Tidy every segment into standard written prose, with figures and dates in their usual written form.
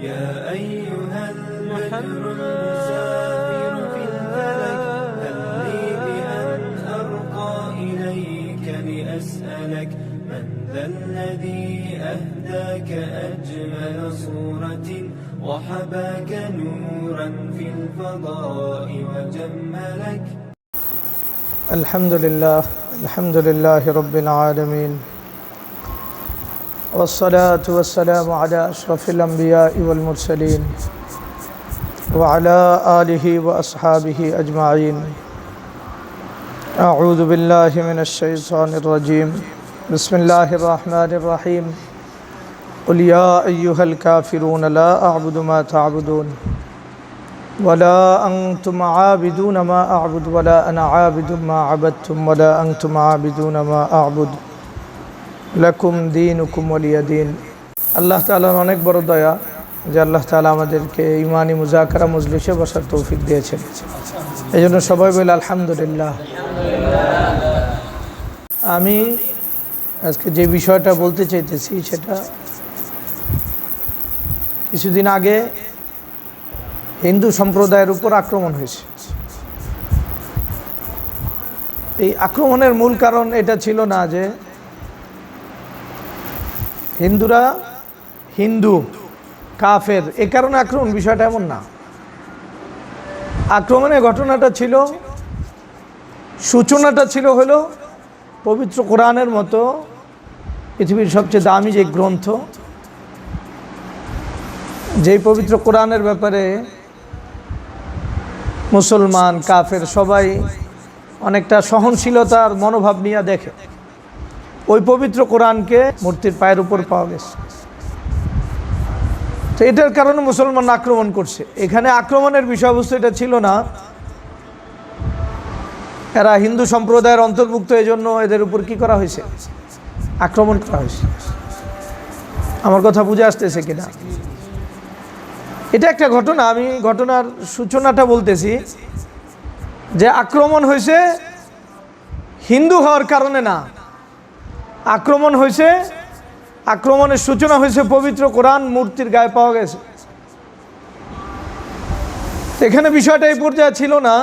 يا أيها البدر المسافر في الفلك هل لي بأن أرقى إليك لأسألك من ذا الذي أهداك أجمل صورة وحباك نورا في الفضاء وجملك. الحمد لله رب العالمين، والصلاة والسلام على أشرف الأنبياء والمرسلين وعلى آله وأصحابه أجمعين. أعوذ بالله من الشيطان الرجيم. بسم الله الرحمن الرحيم. قل يا أيها الكافرون لا أعبد ما تعبدون ولا أنتم عابدون ما أعبد ولا أنا عابد ما عبدتم ولا أنتم عابدون ما أعبد لكم دينكم ولي دين. আল্লাহ তাআলার অনেক বড় দয়া যে আল্লাহ তাআলা আমাদেরকে ইমানি মুজাকারা মজলিসে বসার তৌফিক দিয়েছেন। এই জন্য সবাই বলে আলহামদুলিল্লাহ। আমি আজকে যে বিষয়টা বলতে চাইতেছি সেটা কিছুদিন আগে হিন্দু সম্প্রদায়ের উপর আক্রমণ হয়েছে। এই আক্রমণের মূল কারণ এটা ছিল না যে হিন্দুরা হিন্দু কাফের এ কারণে আক্রমণ, বিষয়টা এমন না। আক্রমণের ঘটনাটা ছিল, সূচনাটা ছিল হলো পবিত্র কোরআনের মতো পৃথিবীর সবচেয়ে দামি যে গ্রন্থ, যেই পবিত্র কোরআনের ব্যাপারে মুসলমান কাফের সবাই অনেকটা সহনশীলতার মনোভাব নিয়ে দেখে, ওই পবিত্র কোরআনকে মূর্তির পায়ের উপর পাওয়া গেছে। তো এটার কারণে মুসলমান আক্রমণ করছে। এখানে আক্রমণের বিষয়বস্তু এটা ছিল না এরা হিন্দু সম্প্রদায়ের অন্তর্ভুক্ত, এই জন্য এদের উপর কি করা হয়েছে, আক্রমণ করা হয়েছে। আমার কথা বুঝে আসতেছে কিনা? এটা একটা ঘটনা, আমি ঘটনার সূচনাটা বলতেছি যে আক্রমণ হয়েছে হিন্দু হওয়ার কারণে না, আক্রমণ হয়েছে, আক্রমণের সূচনা হয়েছে পবিত্র কোরআন মূর্তির গায়ে পাওয়া গেছে। এখানে বিষয়টা এই পর্যায়ে ছিল না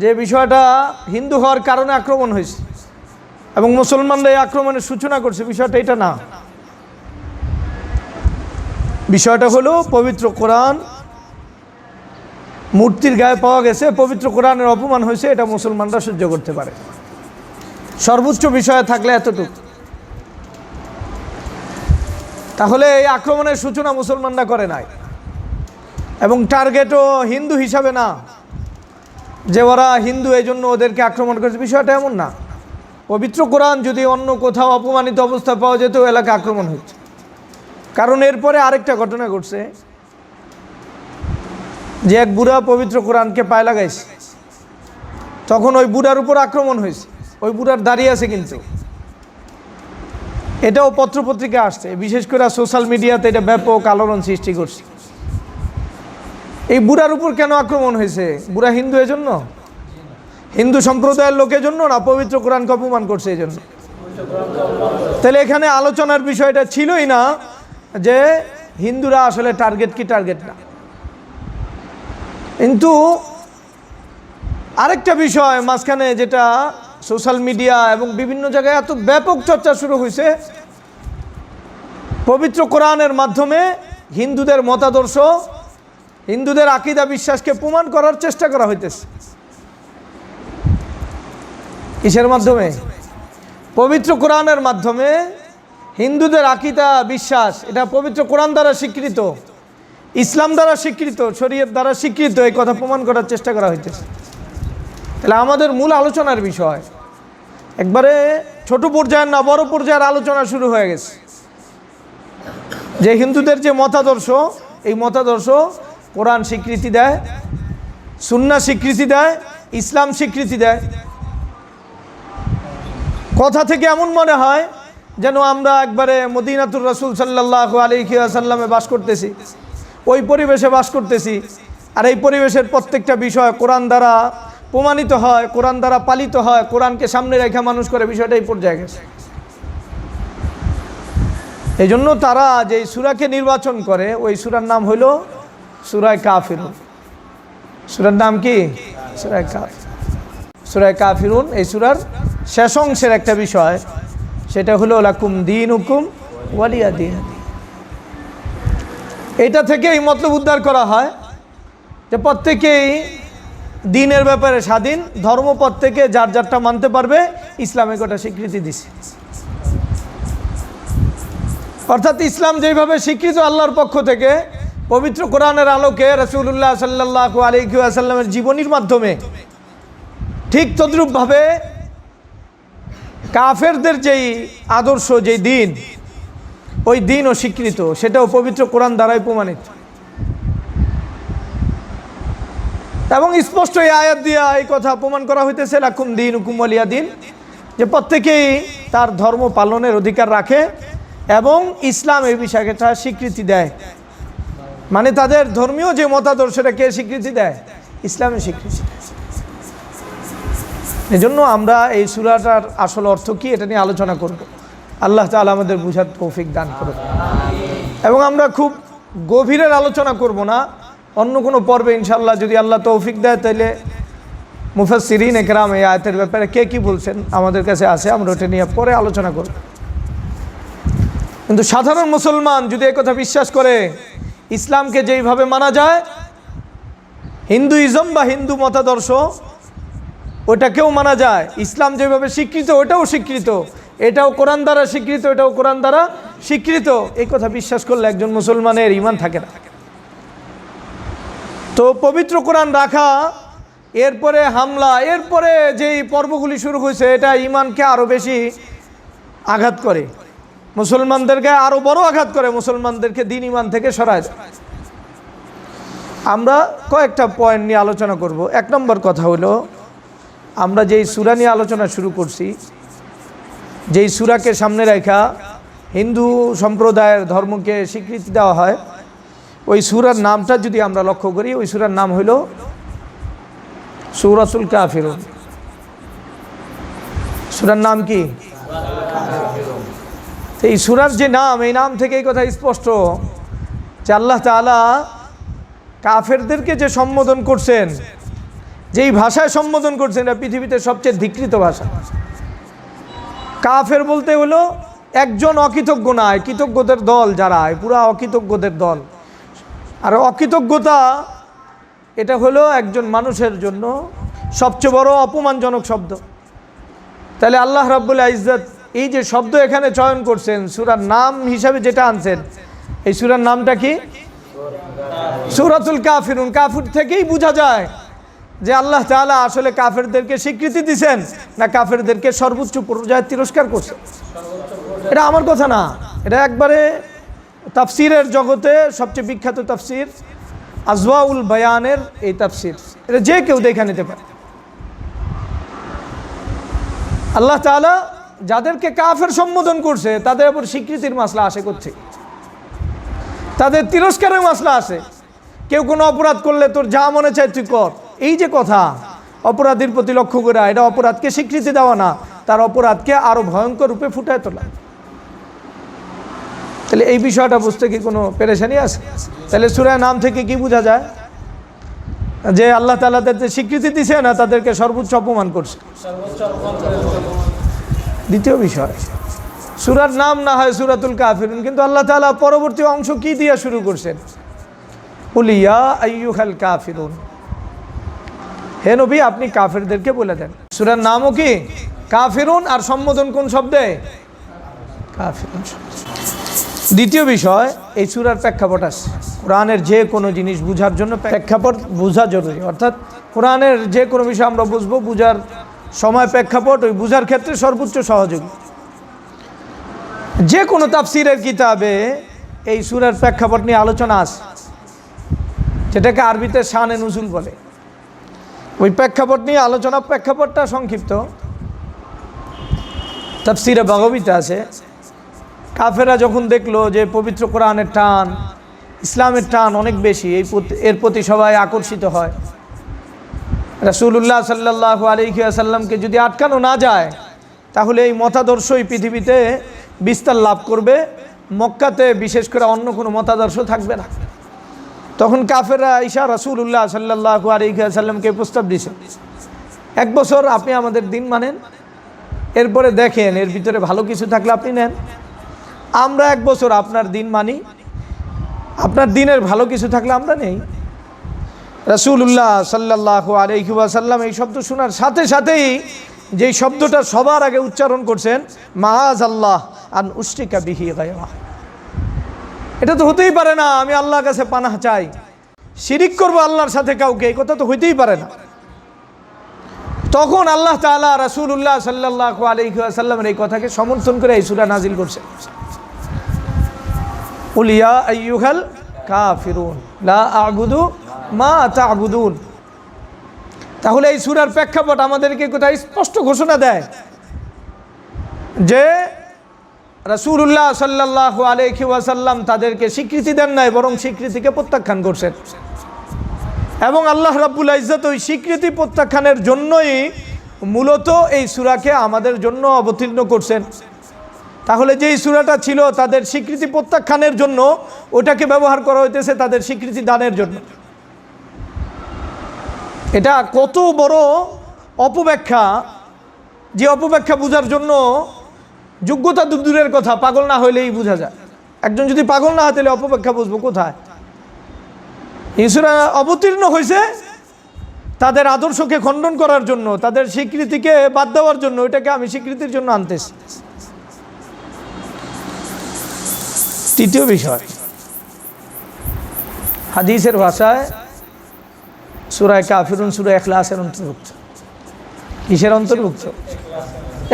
যে বিষয়টা হিন্দু হওয়ার কারণে আক্রমণ হয়েছে এবং মুসলমানরা এই আক্রমণের সূচনা করছে, বিষয়টা এটা না। বিষয়টা হলো পবিত্র কোরআন মূর্তির গায়ে পাওয়া গেছে, পবিত্র কোরআনের অপমান হয়েছে, এটা মুসলমানরা সহ্য করতে পারে। সর্বোচ্চ বিষয় থাকলে এতটুকু। তাহলে এই আক্রমণের সূচনা মুসলমানরা করে নাই এবং টার্গেটও হিন্দু হিসাবে না যে ওরা হিন্দু এই জন্য ওদেরকে আক্রমণ করেছে, বিষয়টা এমন না। পবিত্র কোরআন যদি অন্য কোথাও অপমানিত অবস্থা পাওয়া যেত, এলাকা আক্রমণ হচ্ছে। কারণ এরপরে আরেকটা ঘটনা ঘটছে যে এক বুড়া পবিত্র কোরআনকে পায়ে লাগাইছে, তখন ওই বুড়ার উপর আক্রমণ হয়েছে। ওই বুড়ার দাঁড়িয়ে আছে, কিন্তু এটাও পত্রপত্রিকা আসছে, বিশেষ করে সোশ্যাল মিডিয়াতে এটা ব্যাপক আলোড়ন সৃষ্টি করছে। এই বুড়ার উপর কেন আক্রমণ হয়েছে? বুড়া হিন্দু এজন্য, হিন্দু সম্প্রদায়ের লোকের জন্য না, পবিত্র কোরআনকে অপমান করছে এই জন্য। তাহলে এখানে আলোচনার বিষয়টা ছিলই না যে হিন্দুরা আসলে টার্গেট কি টার্গেট না। কিন্তু আরেকটা বিষয় মাঝখানে যেটা সোশ্যাল মিডিয়া এবং বিভিন্ন জায়গায় এত ব্যাপক চর্চা শুরু হয়েছে, পবিত্র কোরআনের মাধ্যমে হিন্দুদের মতাদর্শ, হিন্দুদের আকীদা বিশ্বাসকে প্রমাণ করার চেষ্টা করা হইতেছে। কিসের মাধ্যমে? পবিত্র কোরআনের মাধ্যমে হিন্দুদের আকীদা বিশ্বাস, এটা পবিত্র কোরআন দ্বারা স্বীকৃত, ইসলাম দ্বারা স্বীকৃত, শরীয়ত দ্বারা স্বীকৃত, এই কথা প্রমাণ করার চেষ্টা করা হইতেছে। তাহলে আমাদের মূল আলোচনার বিষয় একবারে ছোট পর্যায়ের না, বড় পর্যায়ের আলোচনা শুরু হয়ে গেছে যে হিন্দুদের যে মতাদর্শ, এই মতাদর্শ কোরআন স্বীকৃতি দেয়, সুন্নাহ স্বীকৃতি দেয়, ইসলাম স্বীকৃতি দেয়। কথা থেকে এমন মনে হয় যেন আমরা একবারে মদিনাতুর রাসূল সাল্লাল্লাহু আলাইহি ওয়াসাল্লামে বাস করতেছি, ওই পরিবেশে বাস করতেছি। আর এই পরিবেশের প্রত্যেকটা বিষয় কোরআন দ্বারা প্রমাণিত হয়, কোরআন দ্বারা পালিত হয়, কোরআনকে সামনে রেখে মানুষ করে, বিষয়টা এই পর্যায়ে গেছে। এই জন্য তারা যে সূরাকে নির্বাচন করে ওই সূরার নাম হইল সূরা কাফিরুন। সূরার নাম কি? সূরা কাফিরুন। এই সূরার শেষ অংশের একটা বিষয়, সেটা হলো লাকুম দীনুকুম ওয়ালিয়া দীন। এটা থেকে এই মতলব উদ্ধার করা হয় যে প্রত্যেকেই দিনের ব্যাপারে স্বাধীন, ধর্ম প্রত্যেকে যার যারটা মানতে পারবে, ইসলামে গোটা স্বীকৃতি দিছে। অর্থাৎ ইসলাম যেভাবে স্বীকৃত আল্লাহর পক্ষ থেকে পবিত্র কোরআনের আলোকে রাসূলুল্লাহ সাল্লাল্লাহু আলাইহি ওয়াসাল্লামের জীবনীর মাধ্যমে, ঠিক তদ্রূপভাবে কাফেরদের যেই আদর্শ, যেই দিন, ওই দিনও স্বীকৃত, সেটাও পবিত্র কোরআন দ্বারাই প্রমাণিত। এবং স্পষ্ট এই আয়াত দিয়া এই কথা প্রমাণ করা হইতেছে লাকুম দীনুকুম ওয়ালিয়া দীন, যে প্রত্যেকেই তার ধর্ম পালনের অধিকার রাখে এবং ইসলাম এই বিষয়কে তার স্বীকৃতি দেয়। মানে তাদের ধর্মীয় যে মতাদর্শটা কে স্বীকৃতি দেয়? ইসলামের স্বীকৃতি। এই জন্য আমরা এই সূরাটার আসল অর্থ কি এটা নিয়ে আলোচনা করব। আল্লাহ তাআলা আমাদের বুঝার তৌফিক দান করুন। এবং আমরা খুব গভীরের আলোচনা করব না, অন্য কোনো পর্বে ইনশাআল্লাহ যদি আল্লাহ তৌফিক দেয় তাহলে মুফাসসিরিন একরাম এই আয়াতের ব্যাপারে কে কি বলছেন আমাদের কাছে আছে, আমরা ওটা নিয়ে পরে আলোচনা করব। কিন্তু সাধারণ মুসলমান যদি এই কথা বিশ্বাস করে ইসলামকে যেইভাবে মানা যায়, হিন্দুইজম বা হিন্দু মতাদর্শ ওটাকেও মানা যায়, ইসলাম যেভাবে স্বীকৃত ওটাও স্বীকৃত, এটাও কোরআন দ্বারা স্বীকৃত, এটাও কোরআন দ্বারা স্বীকৃত, এই কথা বিশ্বাস করলে একজন মুসলমানের ঈমান থাকে না। তো পবিত্র কোরআন রাখা, এরপরে হামলা, এরপরে যেই পর্বগুলি শুরু হয়েছে, এটা ঈমানকে আরও বেশি আঘাত করে, মুসলমানদেরকে আরও বড় আঘাত করে, মুসলমানদেরকে দিন ঈমান থেকে সরায় দেয়। আমরা কয়েকটা পয়েন্ট নিয়ে আলোচনা করব। এক নম্বর কথা হলো, আমরা যেই সূরা নিয়ে আলোচনা শুরু করছি, যেই সূরাকে সামনে রাখা হিন্দু সম্প্রদায়ের ধর্মকে স্বীকৃতি দেওয়া হয়, ওই সূরার নামটা যদি আমরা লক্ষ্য করি, ওই সূরার নাম হইল সূরাতুল কাফিরুন। সূরার নাম কি? এই সূরার যে নাম, এই নাম থেকে এই কথা স্পষ্ট যে আল্লাহ তাআলা কাফেরদেরকে যে সম্বোধন করছেন, যেই ভাষায় সম্বোধন করছেন, এটা পৃথিবীতে সবচেয়ে ধিকৃত ভাষা। কাফের বলতে হলো একজন অকৃতজ্ঞ নয়, কৃতজ্ঞদের দল যারা, পুরা অকৃতজ্ঞদের দল। আর অকৃতজ্ঞতা এটা হলো একজন মানুষের জন্য সবচেয়ে বড় অপমানজনক শব্দ। তাহলে আল্লাহ রাব্বুল ইজ্জত এই যে শব্দ এখানে চয়ন করছেন, সূরার নাম হিসাবে যেটা আনছেন, এই সূরার নামটা কি? সূরাতুল কাফিরুন। কাফির থেকেই বোঝা যায় যে আল্লাহ তাআলা আসলে কাফেরদেরকে স্বীকৃতি দিয়েছেন না কাফেরদেরকে সর্বোচ্চ পর্যায়ে তিরস্কার করছেন। এটা আমার কথা না, এটা একবারে তাফসিরের জগতে সবচেয়ে বিখ্যাত তাফসির আজওয়াউল বায়ানের এই তাফসির, এটা যে কেউ দেখে নিতে পারে। আল্লাহ তাআলা যাদেরকে কাফের সম্বোধন করছে তাদের উপর স্বীকৃতির মাসলা আসে করছে, তাদের তিরস্কারের মাসলা আসে। কেউ কোনো অপরাধ করলে তোর যা মনে চায় তুই কর, এই যে কথা, অপরাধীর প্রতি লক্ষ্য করে, এটা অপরাধকে স্বীকৃতি দেওয়া না, তার অপরাধকে আরো ভয়ঙ্কর রূপে ফুটায় তোলা। তাহলে এই বিষয়টা বুঝতে কি কোনো পেরেশানি আছে? তাহলে সূরার নাম থেকে কি বোঝা যায়? যে আল্লাহ তাআলা তাদের স্বীকৃতি দিছে না তাদেরকে সর্বোচ্চ অপমান করছে। দ্বিতীয় বিষয়, সূরার নাম না হয় সূরাতুল কাফিরুন, কিন্তু আল্লাহ তাআলা পরবর্তী অংশ কি দিয়ে শুরু করছেন? কুল ইয়া আইয়ুহাল কাফিরুন, হে নবী আপনি কাফেরদেরকে বলে দেন। সূরার নামও কি? কাফিরুন। আর সম্বোধন কোন শব্দে? কাফিরুন। দ্বিতীয় বিষয়, এই সূরার প্রেক্ষাপট আছে। কোরআনের যে কোনো জিনিস বুঝার জন্য প্রেক্ষাপট বোঝা জরুরি। অর্থাৎ কোরআনের যে কোনো বিষয় আমরা বুঝবো, বুঝার সময় প্রেক্ষাপট ওই বুঝার ক্ষেত্রে সর্বোচ্চ সহযোগী। যে কোনো তাফসিরের কিতাবে এই সূরার প্রেক্ষাপট নিয়ে আলোচনা আছে, যেটাকে আরবিতে শানে নুজুল বলে। ওই প্রেক্ষাপট নিয়ে আলোচনা, প্রেক্ষাপটটা সংক্ষিপ্ত, তাফসিরে বাগাবীতে আছে। কাফেরা যখন দেখলো যে পবিত্র কোরআনের টান, ইসলামের টান অনেক বেশি, এর প্রতি সবাই আকর্ষিত হয়, রাসূলুল্লাহ সাল্লাল্লাহু আলাইহি ওয়াসাল্লামকে যদি আটকানো না যায় তাহলে এই মতাদর্শই পৃথিবীতে বিস্তার লাভ করবে, মক্কাতে বিশেষ করে অন্য কোনো মতাদর্শ থাকবে না। তখন কাফেররা আইসা রাসূলুল্লাহ সাল্লাল্লাহু আলাইহি ওয়াসাল্লামকে প্রস্তাব দিয়েছে, 1 বছর আপনি আমাদের দিন মানেন, এরপরে দেখেন এর ভিতরে ভালো কিছু থাকলে আপনি নেন। আমরা 1 বছর আপনার দিন মানি, আপনার দিনের ভালো কিছু থাকলে আমরা নেই। রাসূলুল্লাহ সাল্লাল্লাহু আলাইহি ওয়াসাল্লাম এই শব্দ শোনার সাথে সাথেই যেই শব্দটা সবার আগে উচ্চারণ করছেন, মাআযাল্লাহ আন উশরিকা বিহি গায়রা। এটা তো হতেই পারে না, আমি আল্লাহর কাছে পানাহ চাই, শিরিক করব আল্লাহর সাথে কাউকে, এই কথা তো হইতেই পারে না। তখন আল্লাহ তাআলা রাসূলুল্লাহ সাল্লাল্লাহু আলাইহি ওয়াসাল্লামের এই কথাকে সমর্থন করে এই সূরা নাজিল করছেন, কুল ইয়া আইয়ুহাল কাফিরুন লা আ'বুদু মা তা'বুদুন। তাহলে এই সূরার প্রেক্ষাপট আমাদেরকে কোথায় স্পষ্ট ঘোষণা দেয় যে রাসূলুল্লাহ সাল্লাল্লাহু আলাইহি ওয়াসাল্লাম তাদেরকে স্বীকৃতি দেন নাই, বরং স্বীকৃতিকে প্রত্যাখ্যান করছেন। এবং আল্লাহ রাব্বুল ইজ্জত ওই স্বীকৃতি প্রত্যাখ্যানের জন্যই মূলত এই সূরাকে আমাদের জন্য অবতীর্ণ করছেন। তাহলে যেই সূরাটা ছিল তাদের স্বীকৃতি প্রত্যাখ্যানের জন্য, ওটাকে ব্যবহার করা হইতেছে তাদের স্বীকৃতি দানের জন্য। এটা কত বড় অপব্যাখ্যা, যে অপব্যাখ্যা বোঝার জন্য যোগ্যতা দূরের কথা, পাগল না হইলেই বোঝা যায়। একজন যদি পাগল না হয় তাহলে অপব্যাখ্যা বুঝবো কোথায়? এই সূরা অবতীর্ণ হয়েছে তাদের আদর্শকে খণ্ডন করার জন্য, তাদের স্বীকৃতিকে বাদ দেওয়ার জন্য। এটাকে আমি স্বীকৃতির জন্য আনতেছি। তৃতীয় বিষয়, হাদিসের ভাষায় সূরা কাফিরুন সূরা ইখলাসের অন্তর্ভুক্ত। কিসের অন্তর্ভুক্ত?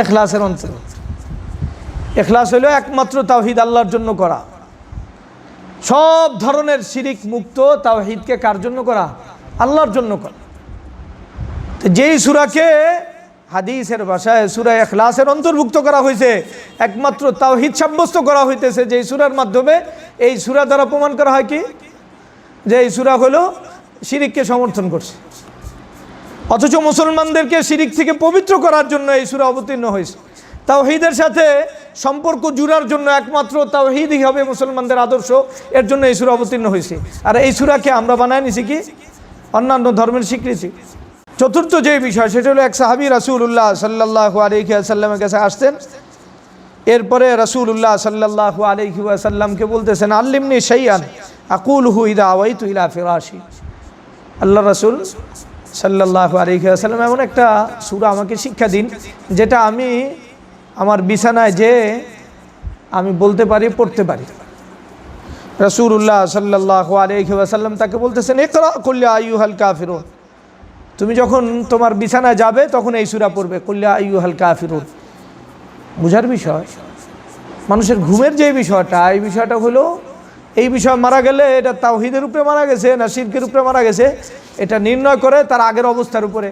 ইখলাসের অন্তর্ভুক্ত। ইখলাস হলো একমাত্র তাওহীদ আল্লাহর জন্য করা, সব ধরনের শিরিক মুক্ত তাওহীদকে কার জন্য করা? আল্লাহর জন্য করা। তো যেই সূরাকে হাদিসের ভাষায় সূরা ইখলাসের অন্তর্ভুক্ত করা হয়েছে, একমাত্র তাওহীদ সাব্যস্ত করা হইতেছে যেই সূরার মাধ্যমে, এই সূরা দ্বারা প্রমাণ করা হয় কি যে এই সূরা হলো শিরিককে সমর্থন করছে। অথচ মুসলমানদেরকে শিরিক থেকে পবিত্র করার জন্য এই সূরা অবতীর্ণ হয়েছে। তাওহীদের সাথে সম্পর্ক জুড়ার জন্য একমাত্র তাওহীদই হবে মুসলমানদের আদর্শ, এর জন্য এই সূরা অবতীর্ণ হয়েছে। আর এই সূরাকে আমরা বানায় নিছি কি অন্যান্য ধর্মের স্বীকৃতি। চতুর্থ যে বিষয়, সেটা হলো এক সাহাবী রাসূলুল্লাহ সাল্লাল্লাহু আলাইহি ওয়াসাল্লামের কাছে আসতেন। এরপরে রাসূলুল্লাহ সাল্লাল্লাহু আলাইহি ওয়াসাল্লামকে বলতেছেন, আল্লিমনি শাইআন আকুলহু ইযা আওয়াইতু ইলা ফিরাশি। আল্লাহ রাসূল সাল্লাল্লাহু আলাইহি ওয়াসাল্লাম এমন একটা সূরা আমাকে শিক্ষা দিন, যেটা আমি আমার বিছানায় যে আমি বলতে পারি, পড়তে পারি। রাসূলুল্লাহ সাল্লাল্লাহু আলাইহি ওয়াসাল্লাম তাকে বলতেছেন, ইকরা কুল ইয়া আইয়ুহাল কাফিরুন। তুমি যখন তোমার বিছানায় যাবে তখন এই সূরা পড়বে, কুল ইয়া আইয়ুহাল কাফিরুন। বুঝার বিষয়, মানুষের ঘুমের যে বিষয়টা, এই বিষয়টা হলো এই বিষয় মারা গেলে এটা তাওহীদের উপরে মারা গেছে না শিরকের উপরে মারা গেছে, এটা নির্ণয় করে তার আগের অবস্থার উপরে।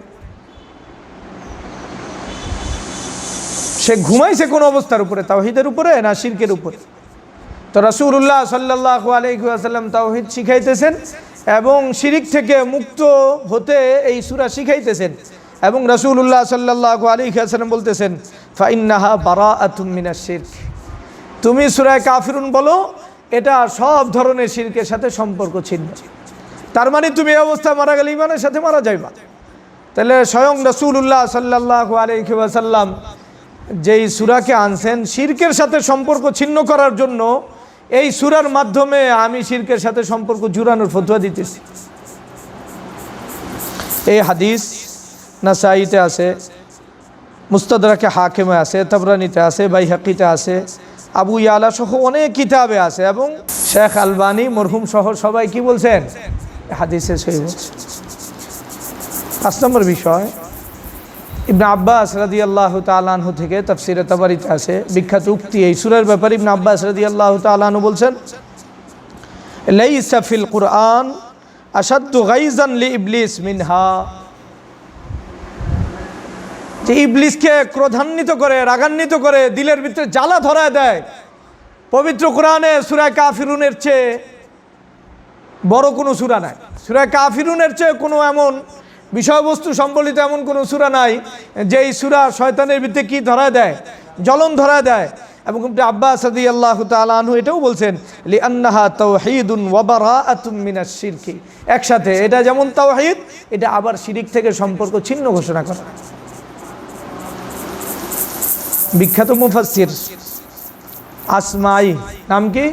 সে ঘুমাইছে কোন অবস্থার উপরে, তাওহীদের উপরে না শিরকের উপরে। তো রাসূলুল্লাহ সাল্লাল্লাহু আলাইহি ওয়াসাল্লাম তাওহীদ শিখাইতেছেন এবং শিরিক থেকে মুক্ত হতে এই সূরা শিখাইতেছেন। এবং রাসূলুল্লাহ সাল্লাল্লাহু আলাইহি ওয়াসাল্লাম বলতেছেন, ফাইন্নাহা বারাআতুম মিনাশ শিরক। তুমি সূরা কাফিরুন বলো, এটা সব ধরনের শিরকের সাথে সম্পর্ক ছিন্ন। তার মানে তুমি এই অবস্থায় মারা গেলে ঈমানের সাথে মারা যাইবা। তাহলে স্বয়ং রাসূলুল্লাহ সাল্লাল্লাহু আলাইহি ওয়াসাল্লাম যেই সূরাকে আনছেন শিরকের সাথে সম্পর্ক ছিন্ন করার জন্য, এই সূরার মাধ্যমে আমি শিরকের সাথে সম্পর্ক জুড়ানোর ফতোয়া দিতেছি। এই হাদিস নাসাঈতে আছে, মুস্তাদরাকে হাকিমে আছে, তাবরানীতে আছে, বাইহাকিতে আছে, আবু ইয়ালা সহ অনেক কিতাবে আছে। এবং শেখ আলবানী মরহুম সহ সবাই কি বলছেন? হাদিসে সহিহ বলছেন। 5 নম্বর বিষয়, ইবনে আব্বাস রাদিয়াল্লাহু তাআলা আনহু থেকে তাফসীরে তাবারিতে আছে বিখ্যাত উক্তি এই সূরার ব্যাপারে। ইবনে আব্বাস রাদিয়াল্লাহু তাআলা আনহু বলছেন, লাইসা ফিল কুরআন আশাদ্দু গাইজান লি ইবলিস মিনহা। যে ইবলিসকে ক্রোধান্বিত করে, রাগান্বিত করে, দিলের ভিতরে জ্বালা ধরায় দেয়, পবিত্র কোরআনে সূরা কাফিরুনের চেয়ে বড় কোনো সূরা নাই। সূরা কাফিরুনের চেয়ে কোনো এমন বিষয়বস্তু সম্বলিত এমন কোনো সূরা নাই যেই সূরা শয়তানের ভিতরে কি ধরায় দেয়? জ্বলন ধরায় দেয়। এবং ইবনে আব্বাস রাদিয়াল্লাহু তাআলা আনহু এটাও বলছেন লিআন্নাহা তাওহীদুন ওয়া বারাআতুম মিনাশ শিরকি, একসাথে এটা যেমন তাওহীদ, এটা আবার শিরিক থেকে সম্পর্ক ছিন্ন ঘোষণা করা। বিখ্যাত মুফাসসির আসমাই, নাম কি?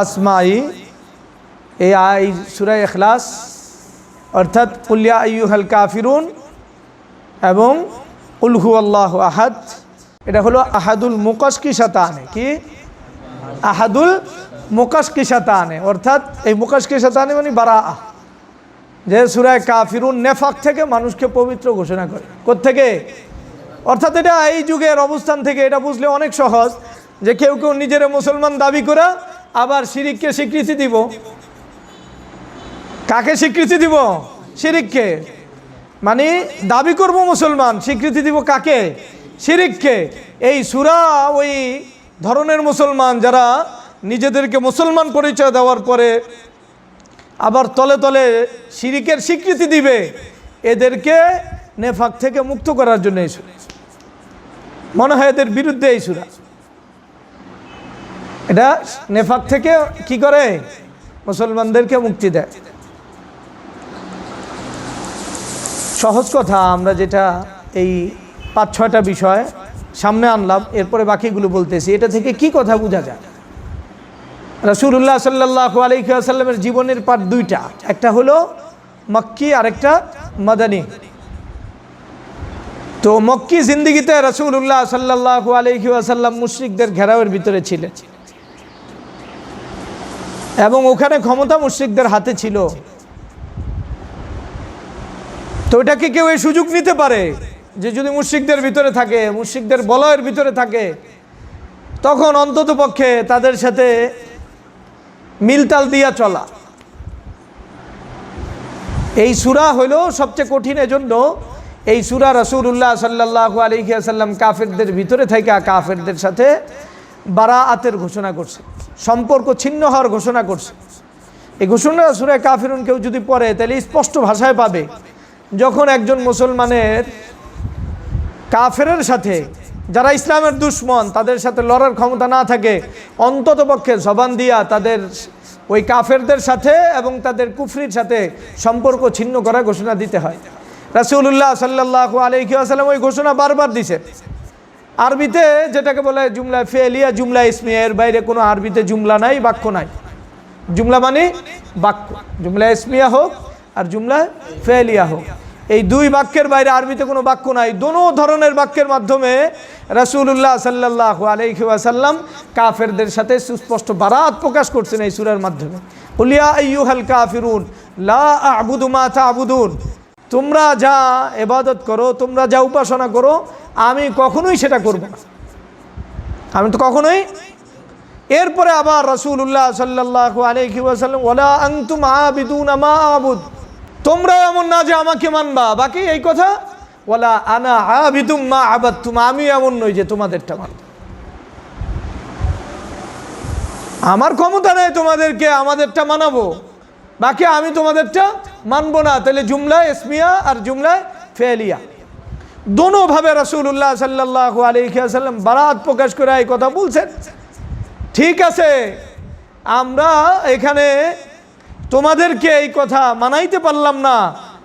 আসমাই, এই সূরা ইখলাস অর্থাৎ কুল ইয়া আইয়ুহাল কাফিরুন এবং কুল হুয়াল্লাহু আহাদ, এটা হলো আহাদুল মুকাশকিশাতানে। কি? আহাদুল মুকাশকিশাতানে, অর্থাৎ এই মুকাশকিশাতানে মানে বারাআ, যে সূরা কাফিরুন নেফাক থেকে মানুষকে পবিত্র ঘোষণা করে। কোত্থেকে? অর্থাৎ এটা এই যুগের অবস্থান থেকে এটা বুঝলে অনেক সহজ, যে কেউ কেউ নিজের মুসলমান দাবি করে আবার শিরিককে স্বীকৃতি দিব। কাকে স্বীকৃতি দিব? শিরিককে। মানে দাবি করব মুসলমান, স্বীকৃতি দিব কাকে? শিরিককে। এই সূরা ওই ধরনের মুসলমান যারা নিজেদেরকে মুসলমান পরিচয় দেওয়ার পরে আবার তলে তলে শিরিকের স্বীকৃতি দিবে, এদেরকে নেফাক থেকে মুক্ত করার জন্য এই সূরা, মনে হয় এদের বিরুদ্ধে এই সূরা। এটা নেফাক থেকে কি করে? মুসলমানদেরকে মুক্তি দেয়। সহজ কথা, আমরা যেটা এই 5-6টা বিষয় সামনে আনলাম, এরপরে বাকিগুলো বলতেছি। এটা থেকে কি কথা বোঝা যায়? রাসূলুল্লাহ সাল্লাল্লাহু আলাইহি ওয়াসাল্লামের জীবনের পাঠ দুইটা, একটা হলো মক্কি আর একটা মাদানী। তো মক্কি জিন্দেগিতে রাসূলুল্লাহ সাল্লাল্লাহু আলাইহি ওয়াসাল্লাম মুশরিকদের ঘেরাওয়ের ভিতরে ছিলেন এবং ওখানে ক্ষমতা মুশরিকদের হাতে ছিল। তো এটাকে কেউ এই সুযোগ নিতে পারে যে যদি মুশরিকদের ভিতরে থাকে, মুশরিকদের বলয়ের ভিতরে থাকে, তখন অন্তত পক্ষে তাদের সাথে মিলতাল দিয়া চলা। এই সূরা হলো সবচেয়ে কঠিন, এজন্য এই সূরা রাসূলুল্লাহ সাল্লাল্লাহু আলাইহি ওয়াসাল্লাম কাফেরদের ভিতরে থেকে কাফেরদের সাথে বারাআতের ঘোষণা করছে, সম্পর্ক ছিন্ন হওয়ার ঘোষণা করছে। এই ঘোষণা সূরা কাফিরুন কেউ যদি পড়ে তাহলে স্পষ্ট ভাষায় পাবে, যখন একজন মুসলমানের কাফেরের সাথে, যারা ইসলামের দুশমন, তাদের সাথে লড়ার ক্ষমতা না থাকে, অন্তত পক্ষে জবান দিয়া তাদের ওই কাফেরদের সাথে এবং তাদের কুফরির সাথে সম্পর্ক ছিন্ন করার ঘোষণা দিতে হয়। রাসূলুল্লাহ সাল্লাল্লাহু আলাইহি ওয়াসাল্লাম ওই ঘোষণা বারবার দিয়েছেন। আরবিতে যেটাকে বলে জুমলা ফেলিয়া, জুমলা ইসমিয়া, এর বাইরে কোনো আরবিতে জুমলা নাই, বাক্য নাই। জুমলা মানে বাক্য, জুমলা ইসমিয়া হোক আর জুমলা ফেলিয়া হোক, এই দুই বাক্যের বাইরে আরবিতে কোনো বাক্য নাই। দোনো ধরনের বাক্যের মাধ্যমে রাসূলুল্লাহ সাল্লাল্লাহু আলাইহি ওয়াসাল্লাম কাফেরদের সাথে সুস্পষ্ট বারাত প্রকাশ করছেন এই সূরার মাধ্যমে। কুল ইয়া আইয়ুহাল কাফিরুন লা আ'বুদু মা তা'বুদুন, তোমরা যা ইবাদত করো, তোমরা যা উপাসনা করো, আমি কখনোই সেটা করব না, আমি তো কখনোই। এরপরে আবার রাসূলুল্লাহ সাল্লাল্লাহু আলাইহি ওয়াসাল্লাম ওয়ালা আনতুম আবিদুনা মা আ'বুদ, তোমরা এমন না যে আমাকে মানবা, বাকি এই কথা ওয়ালা আনা আবিদুম মা আবাদতুম, আমি এমন নই যে তোমাদেরটা মানব। আমার ক্ষমতা নেই তোমাদেরকে আমাদেরটা মানাবো, বাকি আমি তোমাদেরটা মানবো না। তাহলে জুমলা ইসমিয়া আর জুমলা ফেলিয়া দোনোভাবে রাসূলুল্লাহ সাল্লাল্লাহু আলাইহি ওয়াসাল্লাম বারাত প্রকাশ করে এই কথা বলছেন। ঠিক আছে, আমরা এখানে তোমাদেরকে এই কথা মানাইতে পারলাম না,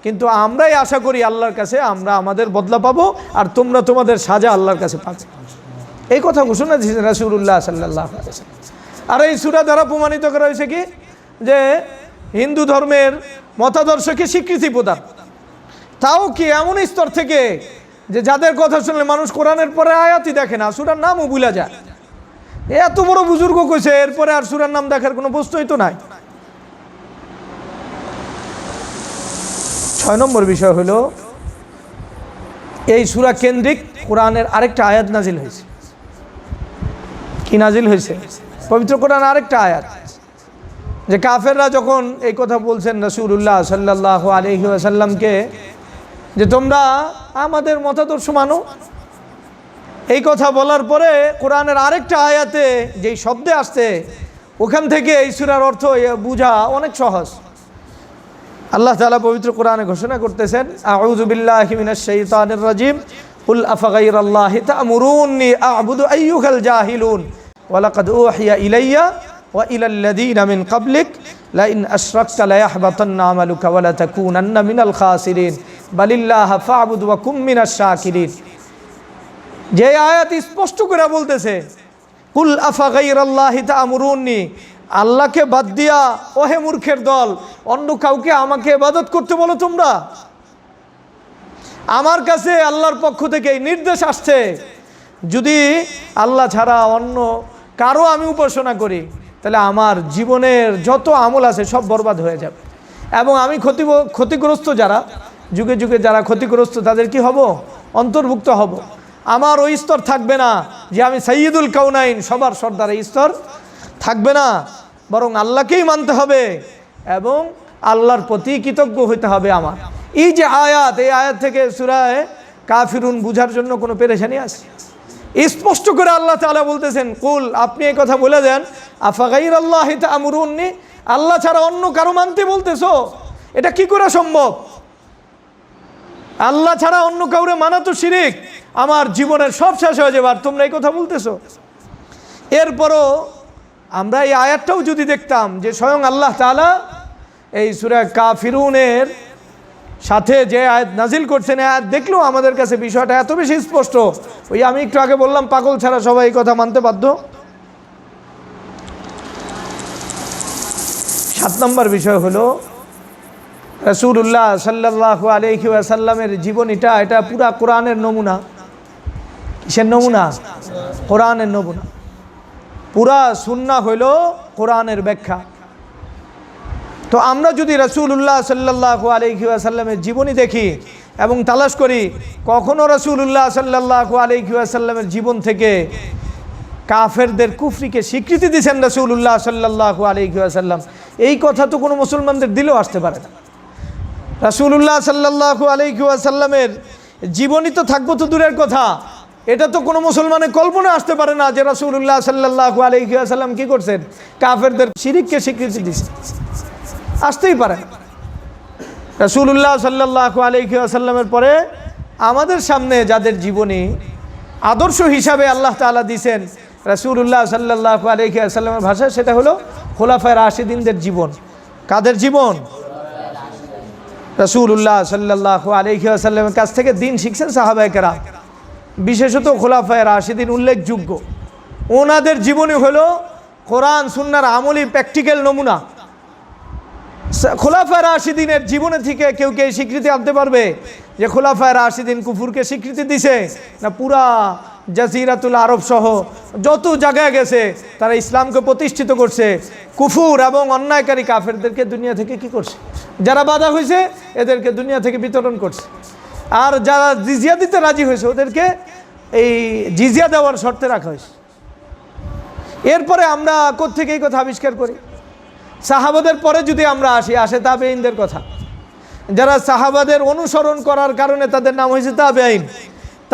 কিন্তু আমরাই আশা করি আল্লাহর কাছে আমরা আমাদের বদলা পাবো, আর তোমরা তোমাদের সাজা আল্লাহর কাছে পাবে। এই কথা ঘোষণা দিয়েছেন রাসূলুল্লাহ সাল্লাল্লাহু আলাইহি ওয়াসাল্লাম। আর এই সূরা দ্বারা প্রমাণিত করা হয়েছে কি, যে হিন্দু ধর্মের মতাদর্শকে স্বীকৃতি প্রদান, তাও কি এমন স্তর থেকে যে যাদের কথা শুনলে মানুষ কোরআনের পরে আয়াতই দেখে না, সূরার নামও ভুলে যায়। এত বড় বুজুর্গ কইছে, এরপরে আর সূরার নাম দেখার কোনো প্রশ্নই তো নাই। 6 নম্বর বিষয় হলো এই সূরা কেন্দ্রিক কোরআনের আরেকটা আয়াত নাজিল হয়েছে। কি নাজিল হয়েছে? পবিত্র কোরআন আরেকটা আয়াত, যে কাফেররা যখন এই কথা বলছেন রাসূলুল্লাহ সাল্লাল্লাহু আলাইহি ওয়াসাল্লামকে, যে তোমরা আমাদের মতাদর্শ মানো, এই কথা বলার পরে কোরআনের আরেকটা আয়াতে যেই শব্দে আসছে, ওখান থেকে এই সূরার অর্থ বোঝা অনেক সহজ। আল্লাহ তাআলা পবিত্র কোরআনে ঘোষণা করতেছেন, আউযু বিল্লাহি মিনাশ শাইতানির রাজিম, কুল আফাগাইরাল্লাহি তা'মুরুনি আ'বুদু আইয়ুহাল জাহিলুন ওয়া লাকাদ উহিয়া ইলাইয়া ওয়া ইলাল্লাযীনা মিন ক্বাবলিক লা ইন আশরাকতা লা ইয়াহবাতান্না আমালুকা ওয়া লা তাকুনান্না মিনাল খাসিরিন বালিল্লাহা ফা'বুদ ওয়া কুম মিনাশ শাকিরিন। যে আয়াত স্পষ্ট করে বলতেছে কুল আফাগাইরাল্লাহি তা'মুরুনি, আল্লাহকে বাদ দিয়া ওহে মূর্খের দল অন্য কাউকে আমাকে ইবাদত করতে বলো তোমরা। আমার কাছে আল্লাহর পক্ষ থেকে এই নির্দেশ আসছে, যদি আল্লাহ ছাড়া অন্য কারো আমি উপাসনা করি তাহলে আমার জীবনের যত আমল আছে সব বরবাদ হয়ে যাবে, এবং আমি ক্ষতিগ্রস্ত, যারা যুগে যুগে যারা ক্ষতিগ্রস্ত তাদের কি হব? অন্তর্ভুক্ত হব। আমার ওই স্তর থাকবে না যে আমি সাইয়্যিদুল কাউনাইন, সবার সর্দার, এই স্তর থাকবে না, বরং আল্লাহকেই মানতে হবে এবং আল্লাহর প্রতি কৃতজ্ঞ হইতে হবে আমার। এই যে আয়াত, এই আয়াত থেকে সূরা কাফিরুন বুঝার জন্য কোনো পেরেশানি আছে? স্পষ্ট করে আল্লাহ তাআলা বলতেছেন কুল, আপনি এই কথা বলে দেন, আফাগাইরাল্লাহি তা'মুরুনি, আল্লাহ ছাড়া অন্য কারো মানতে বলতেছো, এটা কি করে সম্ভব? আল্লাহ ছাড়া অন্য কাউরে মানা তো শিরিক, আমার জীবনের সব শেষ হয়ে যাবে, আর তোমরা এই কথা বলতেছো। এরপরও আমরা এই আয়াতটাও যদি দেখতাম যে স্বয়ং আল্লাহ তাআলা এই সূরা কাফিরুনের সাথে যে আয়াত নাজিল করছেন, আয়াত দেখলেও আমাদের কাছে বিষয়টা এত বেশি স্পষ্ট। ওই আমি একটু আগে বললাম পাগল ছাড়া সবাই এই কথা মানতে বাধ্য। 7 নম্বর বিষয় হলো রাসূলুল্লাহ সাল্লাল্লাহু আলাইহি ওয়াসাল্লামের জীবনীটা, এটা পুরা কোরআনের নমুনা। কিসের নমুনা? কোরআনের নমুনা। পুরা সুন্নাহ হইল কোরআনের ব্যাখ্যা। তো আমরা যদি রাসূলুল্লাহ সাল্লাল্লাহু আলাইহি ওয়াসাল্লামের জীবনী দেখি এবং তালাশ করি, কখনো রাসূলুল্লাহ সাল্লাল্লাহু আলাইহি ওয়াসাল্লামের জীবন থেকে কাফেরদের কুফরিকে স্বীকৃতি দিয়েছেন রাসূলুল্লাহ সাল্লাল্লাহু আলাইহি ওয়াসাল্লাম, এই কথা তো কোনো মুসলমানদের দিলেও আসতে পারে না। রাসূলুল্লাহ সাল্লাল্লাহু আলাইহি ওয়াসাল্লামের জীবনী তো থাকবো তো দূরের কথা, এটা তো কোনো মুসলমানের কল্পনা আসতে পারে না যে রাসূলুল্লাহ সাল্লাল্লাহু আলাইহি ওয়াসাল্লাম কি করছেন? কাফেরদের শিরককে স্বীকৃতি দিয়েছেন, আসতেই পারে না। রাসূলুল্লাহ সাল্লাল্লাহু আলাইহি ওয়াসাল্লামের পরে আমাদের সামনে যাদের জীবনী আদর্শ হিসাবে আল্লাহ তাআলা দিয়েছেন রাসূলুল্লাহ সাল্লাল্লাহু আলাইহি ওয়াসাল্লামের ভাষায়, সেটা হলো খোলাফায়ে রাশিদিনদের জীবন। কাদের জীবন? রাসূলুল্লাহ সাল্লাল্লাহু আলাইহি ওয়াসাল্লামের কাছ থেকে দিন শিখছেন সাহাবায়ে কেরাম, বিশেষত খোলাফায়ে রাশিদিন উল্লেখযোগ্য। ওনাদের জীবনী হলো কোরআন সুন্নাহর আমলি প্র্যাকটিক্যাল নমুনা। খোলাফায়ে রাশিদিনের জীবনে থেকে কেউ কে স্বীকৃতি আনতে পারবে যে খোলাফায়ে রাশিদিন কুফুরকে স্বীকৃতি দিছে? না, পুরা জাজিরাতুল আরব সহ যত জায়গায় গেছে তারা ইসলামকে প্রতিষ্ঠিত করছে, কুফুর এবং অন্যায়কারী কাফেরদেরকে দুনিয়া থেকে কি করছে? যারা বাধা হয়েছে এদেরকে দুনিয়া থেকে বিতরণ করছে, আর যারা জিজিয়া দিতে রাজি হয়েছে ওদেরকে এই জিজিয়া দেওয়ার শর্তে রাখা হয়েছে। এরপরে আমরা কোত্থেকে এই কথা আবিষ্কার করি? সাহাবাদের পরে যদি আমরা আসে তাবেঈনদের কথা, যারা সাহাবাদের অনুসরণ করার কারণে তাদের নাম হয়েছে তাবেঈন।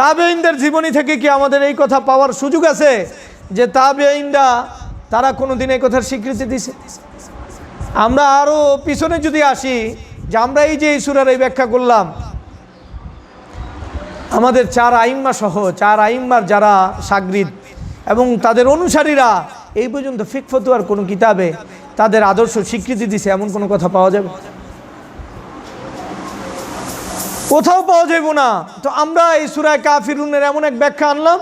তাবেঈনদের জীবনী থেকে কি আমাদের এই কথা পাওয়ার সুযোগ আছে যে তাবেঈনরা তারা কোনোদিন এই কথার স্বীকৃতি দিছে? আমরা আরও পিছনে যদি আসি, যে আমরা এই যে এই সূরার এই ব্যাখ্যা করলাম, আমাদের 4 আইম্মা সহ 4 আইম্মার যারা শাগরিদ এবং তাদের অনুসারীরা এই পর্যন্ত ফিকহ ফতোয়ার কোনো কিতাবে তাদের আদর্শ স্বীকৃতি দিছে এমন কোনো কথা পাওয়া যাবে? কোথাও পাওয়া যাবে না। তো আমরা এই সূরা কাফিরুনের এমন এক ব্যাখ্যা আনলাম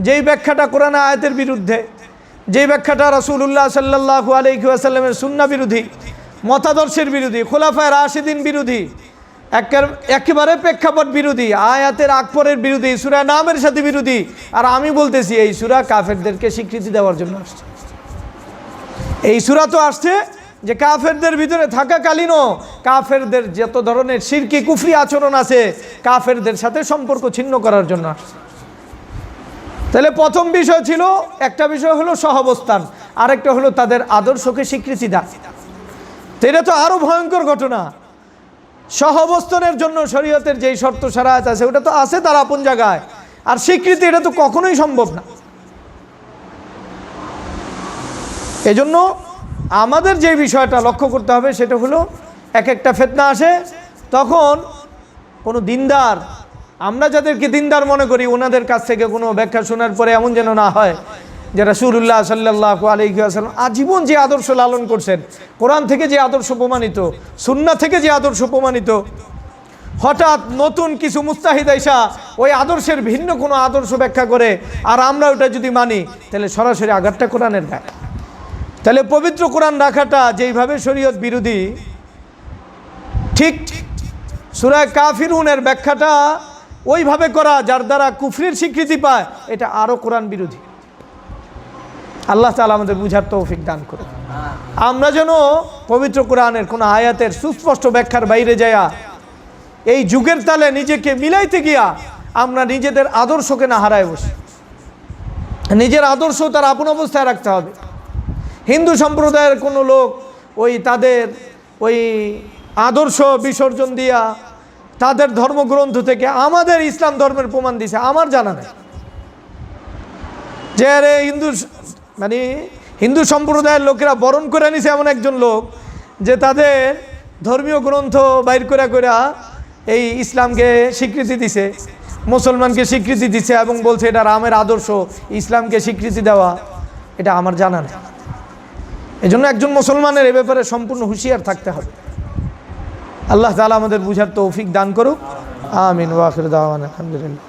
যেই ব্যাখ্যাটা কোরআন আয়াতের বিরুদ্ধে, যেই ব্যাখ্যাটা রাসূলুল্লাহ সাল্লাল্লাহু আলাইহি ওয়াসাল্লামের সুন্নাহ বিরোধী, মতাদর্শের বিরোধী, খোলাফায়ে রাশিদিন বিরোধী, একেবারে প্রেক্ষাপট বিরোধী, আয়াতের আকপরের বিরোধী, সূরা নামের সাথে বিরোধী। আর আমি বলতেছি এই সূরা কাফেরদেরকে স্বীকৃতি দেওয়ার জন্য আসছে। এই সূরা তো আসছে যে কাফেরদের ভিতরে থাকাকালীনও কাফেরদের যত ধরনের শিরকি কুফরি আচরণ আছে কাফেরদের সাথে সম্পর্ক ছিন্ন করার জন্য আসছে। তাহলে প্রথম বিষয় ছিল, একটা বিষয় হলো সহাবস্থান, আরেকটা হলো তাদের আদর্শকে স্বীকৃতি দেওয়া। তো এটা তো আরো ভয়ঙ্কর ঘটনা। সহাবস্থানের জন্য শরীয়তের যেই শর্ত শরায়ত আছে ওটা তো আছে তার আপন জায়গায়, আর স্বীকৃতি এটা তো কখনোই সম্ভব না। এজন্য আমাদের যে বিষয়টা লক্ষ্য করতে হবে সেটা হলো, এক একটা ফিতনা আসে তখন কোনো দিনদার আমরা যাদেরকে দিনদার মনে করি ওনাদের কাছ থেকে কোনো ব্যাখ্যা শোনার পরে এমন যেন না হয় যে রাসূলুল্লাহ সাল্লাল্লাহু আলাইহি ওয়াসাল্লাম আজীবন যে আদর্শ লালন করছেন, কোরআন থেকে যে আদর্শ প্রমাণিত, সুন্নাহ থেকে যে আদর্শ প্রমাণিত, হঠাৎ নতুন কিছু মুস্তাহিদ আইসা ওই আদর্শের ভিন্ন কোনো আদর্শ ব্যাখ্যা করে আর আমরা ওটা যদি মানি তাহলে সরাসরি আঘাতটা কোরআনের গায়ে। তাহলে পবিত্র কোরআন রাখাটা যেইভাবে শরীয়ত বিরোধী, ঠিক সূরা কাফিরুনের ব্যাখ্যাটা ওইভাবে করা যার দ্বারা কুফরির স্বীকৃতি পায়, এটা আরও কোরআন বিরোধী। আল্লাহ তাআলা আমাদের বুঝার তৌফিক দান করুন। আমরা যেন পবিত্র কোরআনের কোনো আয়াতের সুস্পষ্ট ব্যাখ্যার বাইরে যায়া এই যুগের তালে নিজেকে মিলাইতে গিয়া আমরা নিজেদের আদর্শকে না হারায় বসি। নিজের আদর্শ তার আপন অবস্থায় রাখতে হবে। হিন্দু সম্প্রদায়ের কোনো লোক ওই তাদের ওই আদর্শ বিসর্জন দিয়া তাদের ধর্মগ্রন্থ থেকে আমাদের ইসলাম ধর্মের প্রমাণ দিছে, আমার জানা নেই। যে আরে হিন্দু সম্প্রদায়ের লোকেরা বরণ করে নিছে এমন একজন লোক যে তাদের ধর্মীয় গ্রন্থ বাইর করে এই ইসলামকে স্বীকৃতি দিছে, মুসলমানকে স্বীকৃতি দিছে এবং বলছে এটা রামের আদর্শ, ইসলামকে স্বীকৃতি দেওয়া, এটা আমার জানা নেই। এজন্য একজন মুসলমানের এ ব্যাপারে সম্পূর্ণ হুঁশিয়ার থাকতে হবে। আল্লাহ তাআলা আমাদের বুঝার তৌফিক দান করুক। আমিন ওয়া আখিরু দাওয়ানা আলহামদুলিল্লাহ।